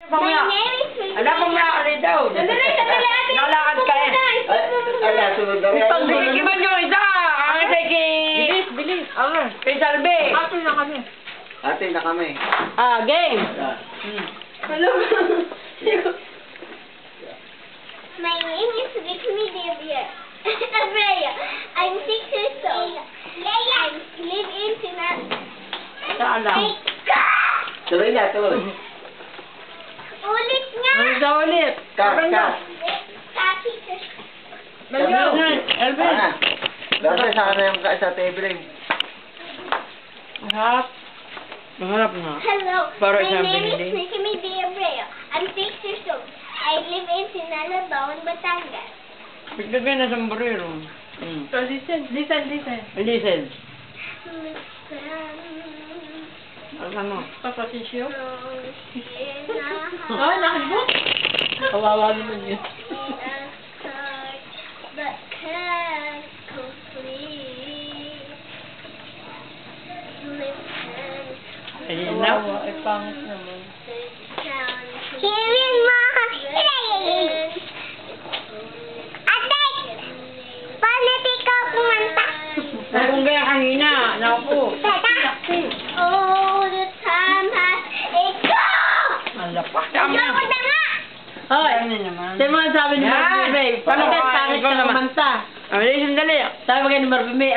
Mamaya. Alam mo nga ka rin daw. Lalakad ka eh. Ala, sunod na rin. Pagbigiman nyo isa. Ang isa Bilis. kay Salve. Atin na kami. Ate na kami. Game. Hello. My name is Rikmi Devia. Abreya. I'm 6 years old. I live in Sinan. Saan lang? Tuloy na, tuloy. Ulit nga! Ulit. Cut. Kaki. Elvin. Dati sana yung sa table. Masarap. Masarap na. Hello. Para My sa name is binili. Rikmi Devia. I'm 6 years old. I live in Sinaloa, Batangas. Bigyan na sombrero. So, listen. Listen. Ano? Papasisyo. Oh, Ay, nakibot. Kawawa naman yun. But can't complete. Ayun na. Ay, pangit naman. Kirin mo! Ate! Paano ikaw kumanta? Kung kaya kanina. Naku. All the time has ikaw! Alapak. Ikaw ko na nga! Hoy, Ano naman? sino mga sabi ni Yan. Marvin May? Paano Oo, kahit pangit ikaw ka naman. kumanta? Ay, sandali. Sabi kayo ni Marvin May,